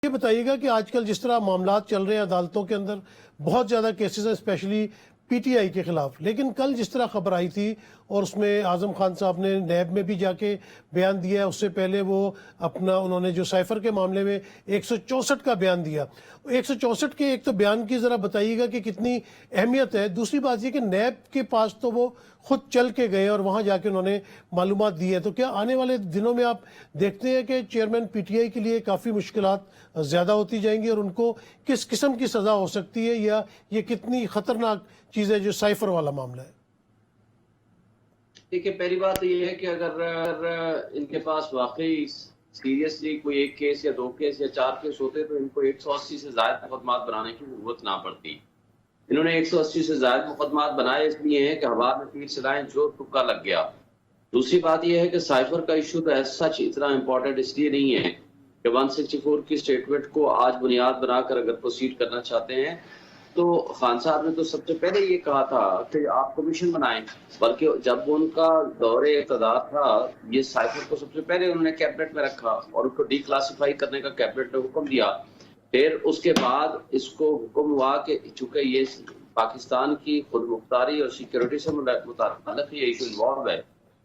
یہ بتائیے گا کہ آج کل جس طرح معاملات چل رہے ہیں عدالتوں کے اندر بہت زیادہ کیسز ہیں اسپیشلی پی ٹی آئی کے خلاف، لیکن کل جس طرح خبر آئی تھی اور اس میں اعظم خان صاحب نے نیب میں بھی جا کے بیان دیا ہے، اس سے پہلے وہ انہوں نے جو سائفر کے معاملے میں 164 کا بیان دیا، 164 کے ایک تو بیان کی ذرا بتائیے گا کہ کتنی اہمیت ہے، دوسری بات یہ کہ نیب کے پاس تو وہ خود چل کے گئے اور وہاں جا کے انہوں نے معلومات دی ہے، تو کیا آنے والے دنوں میں آپ دیکھتے ہیں کہ چیئرمین پی ٹی آئی کے لیے کافی مشکلات زیادہ ہوتی جائیں گی اور ان کو کس قسم کی سزا ہو سکتی ہے، یا یہ کتنی خطرناک چیز ہے جو سائفر والا معاملہ ہے؟ دیکھیے، پہلی بات یہ ہے کہ اگر ان کے پاس واقعی سیریسلی کوئی ایک کیس یا 2 کیس یا 4 کیس ہوتے تو ان کو 180 سے زائد مقدمات بنانے کی ضرورت نہ پڑتی۔ انہوں نے 180 سے زائد مقدمات بنائے اس لیے ہیں کہ ہوا میں تیر چلائیں جو تکا لگ گیا۔ دوسری بات یہ ہے کہ سائفر کا ایشو تو ایز سچ اتنا امپورٹنٹ اس لیے نہیں ہے کہ 164 کی اسٹیٹمنٹ کو آج بنیاد بنا کر اگر پروسیڈ کرنا چاہتے ہیں تو خان صاحب نے تو سب سے پہلے یہ کہا تھا کہ آپ کمیشن بنائیں، بلکہ جب ان کا دور اقتدار تھا یہ سائفر کو سب سے پہلے انہوں نے کیبنٹ میں رکھا اور اس کو ڈی کلاسیفائی کرنے کا کیبنٹ نے حکم دیا۔ پھر اس کے بعد اس کو حکم ہوا کہ چونکہ یہ پاکستان کی خود مختاری اور سیکیورٹی سے متعلق یہ ایشو انوالو ہے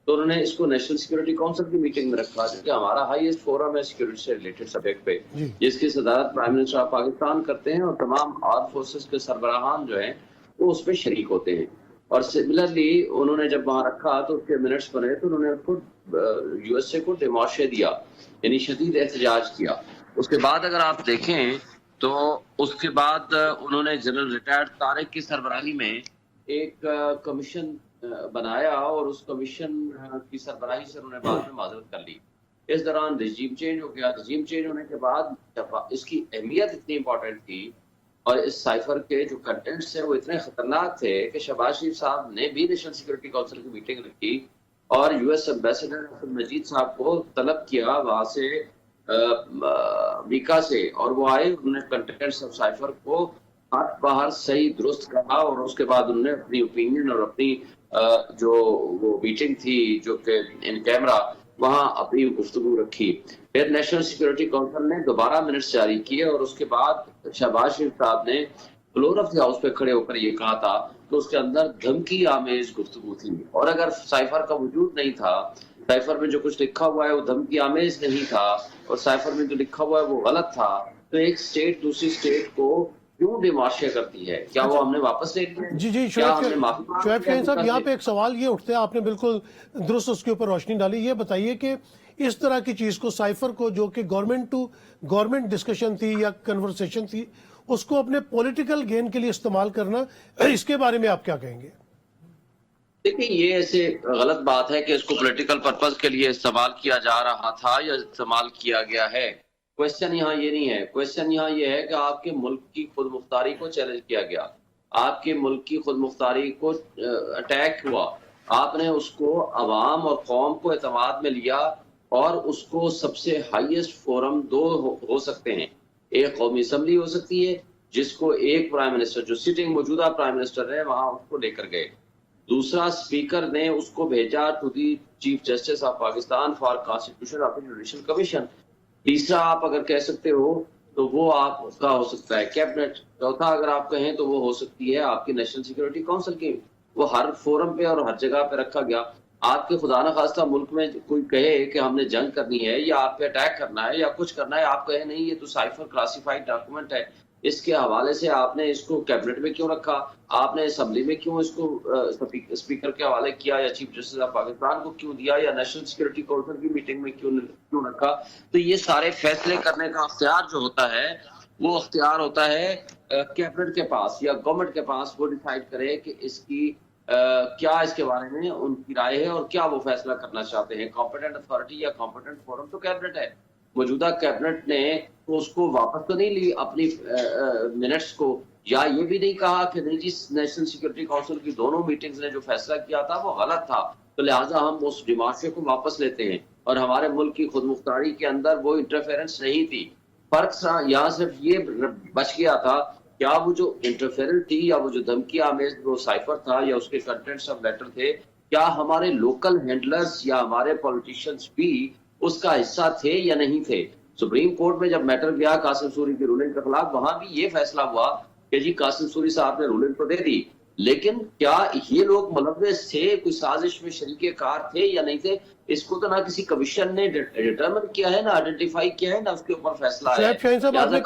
تو انہوں نے اس کو نیشنل سیکیورٹی کونسل کی میٹنگ میں رکھا، جو کہ ہمارا ہائیسٹ فورم ہے سیکیورٹی سے ریلیٹڈ سبجیکٹ پہ، جس کی صدارت پرائم منسٹر آف پاکستان کرتے ہیں اور تمام آرم فورسز کے سربراہان جو ہیں وہ اس پہ شریک ہوتے ہیں۔ اور سملرلی انہوں نے جب وہاں رکھا تو اس کے منٹس بنے تو انہوں نے اس کو یو ایس اے کو ڈیمارشے دیا، یعنی شدید احتجاج کیا۔ اس کے بعد اگر آپ دیکھیں تو اس کے بعد انہوں نے جنرل ریٹائرڈ طارق کی سربراہی میں ایک کمیشن بنایا اور اس کمیشن کی سربراہی سے انہوں نے بعد میں معذرت کر لی۔ اس دوران رجیم چینج ہو گیا۔ رجیم چینج ہونے کے بعد اس کی اہمیت اتنی امپورٹنٹ تھی اور اس سائفر کے جو کنٹینٹس تھے وہ اتنے خطرناک تھے کہ شہباز شریف صاحب نے بھی نیشنل سیکورٹی کونسل کی میٹنگ رکھی اور یو ایس ایمبیسڈر مجید صاحب کو طلب کیا وہاں سے امریکہ سے، اور وہ آئے، انہوں نے کنٹینٹس آف سائفر کو ہاتھ باہر صحیح درست کہا اور اس کے بعد انہوں نے اپنی اوپینین اور اپنی جو وہ میٹنگ تھی جو کہ ان کیمرہ وہاں اپنی گفتگو رکھی۔ پھر نیشنل سیکورٹی کونسل نے دوبارہ منٹس جاری کیے اور اس کے بعد شہباز شریف صاحب نے فلور آف دی ہاؤس پہ کھڑے ہو کر یہ کہا تھا کہ اس کے اندر دھمکی آمیز گفتگو تھی، اور اگر سائفر کا وجود نہیں تھا، سائفر میں جو کچھ لکھا ہوا ہے وہ دھمکی آمیز نہیں تھا اور سائفر میں جو لکھا ہوا ہے وہ غلط تھا، تو ایک اسٹیٹ دوسری اسٹیٹ کو کیوں ڈیمارشے کرتی ہے؟ کیا وہ ہم نے واپس لے لیا؟ جی شعیب شاہین صاحب، یہاں پہ ایک سوال یہ اٹھتا ہے، آپ نے بالکل درست اس کے اوپر روشنی ڈالی۔ یہ بتائیے کہ اس طرح کی چیز کو، سائفر کو، جو کہ گورنمنٹ ٹو گورنمنٹ ڈسکشن تھی یا کنورسیشن تھی، اس کو اپنے پولیٹیکل گین کے لیے استعمال کرنا، اس کے بارے میں آپ کیا کہیں گے؟ دیکھیں، یہ ایسے غلط بات ہے کہ اس کو پولیٹیکل پرپز کے لیے استعمال کیا جا رہا تھا یا استعمال کیا گیا ہے۔ کوشچن یہاں یہ نہیں ہے، کوشچن یہاں یہ ہے کہ آپ کے ملک کی خود مختاری کو چیلنج کیا گیا، آپ کے ملک کی خود مختاری کو اٹیک ہوا، آپ نے اس کو عوام اور قوم کو اعتماد میں لیا اور اس کو سب سے ہائیسٹ فورم 2 ہو سکتے ہیں، ایک قومی اسمبلی ہو سکتی ہے جس کو ایک پرائم منسٹر جو سٹنگ موجودہ پرائم منسٹر ہے وہاں اس کو لے کر گئے، دوسرا اسپیکر نے اس کو بھیجا to the chief justice of Pakistan for constitution of judicial commission, تیسرا آپ اگر کہہ سکتے ہو تو وہ آپ کا ہو سکتا ہے کیبنٹ، چوتھا اگر آپ کہیں تو وہ ہو سکتی ہے آپ کی نیشنل سیکورٹی کونسل کی۔ وہ ہر فورم پہ اور ہر جگہ پہ رکھا گیا۔ آپ کے خدا نخواستہ ملک میں کوئی کہے کہ ہم نے جنگ کرنی ہے یا آپ پہ اٹیک کرنا ہے یا کچھ کرنا ہے، آپ کہیں نہیں یہ تو سائفر کلاسیفائڈ ڈاکومنٹ ہے، اس کے حوالے سے آپ نے اس کو کیبنٹ میں کیوں رکھا، آپ نے اسمبلی میں کیوں اس کو اسپیکر کے حوالے کیا یا چیف جسٹس آف پاکستان کو کیوں دیا یا نیشنل سیکورٹی کونسل کی میٹنگ میں کیوں رکھا؟ تو یہ سارے فیصلے کرنے کا اختیار جو ہوتا ہے وہ اختیار ہوتا ہے کیبنٹ کے پاس یا گورنمنٹ کے پاس، وہ ڈیسائیڈ کرے کہ اس کی کیا اس کے بارے میں ان کی رائے ہے اور کیا وہ فیصلہ کرنا چاہتے ہیں۔ کمپیٹنٹ اتھارٹی یا کمپیٹنٹ فورم تو کیبنٹ ہے۔ موجودہ کیبنٹ نے تو اس کو واپس تو نہیں لی اپنی منٹس کو، یا یہ بھی نہیں کہا کہ نہیں جی نیشنل سیکورٹی کونسل کی دونوں میٹنگز نے جو فیصلہ کیا تھا وہ غلط تھا تو لہٰذا ہم اس ڈیمارشے کو واپس لیتے ہیں اور ہمارے ملک کی خود مختاری کے اندر وہ انٹرفیرنس نہیں تھی۔ فرق یہاں صرف یہ بچ گیا تھا، کیا وہ جو انٹرفیرنس تھی یا وہ جو دھمکی آمیز وہ سائفر تھا یا اس کے کنٹینٹس آف لیٹر تھے، کیا ہمارے لوکل ہینڈلرز یا ہمارے پولیٹیشینز بھی اس کا حصہ تھے یا نہیں تھے؟ سپریم کورٹ میں جب میٹر گیا قاسم سوری کی رولنگ کے خلاف، وہاں بھی یہ فیصلہ ہوا کہ جی قاسم سوری صاحب نے رولنگ تو دے دی، لیکن کیا یہ لوگ ملوث تھے، کوئی سازش میں شریک کار تھے یا نہیں تھے، اس کو تو نہ کسی کمیشن نے ڈٹرمن کیا ہے، نہ آئیڈینٹیفائی کیا ہے، نہ اس کے اوپر فیصلہ ہے۔ شاہین صاحب، آپ نے لہٰذا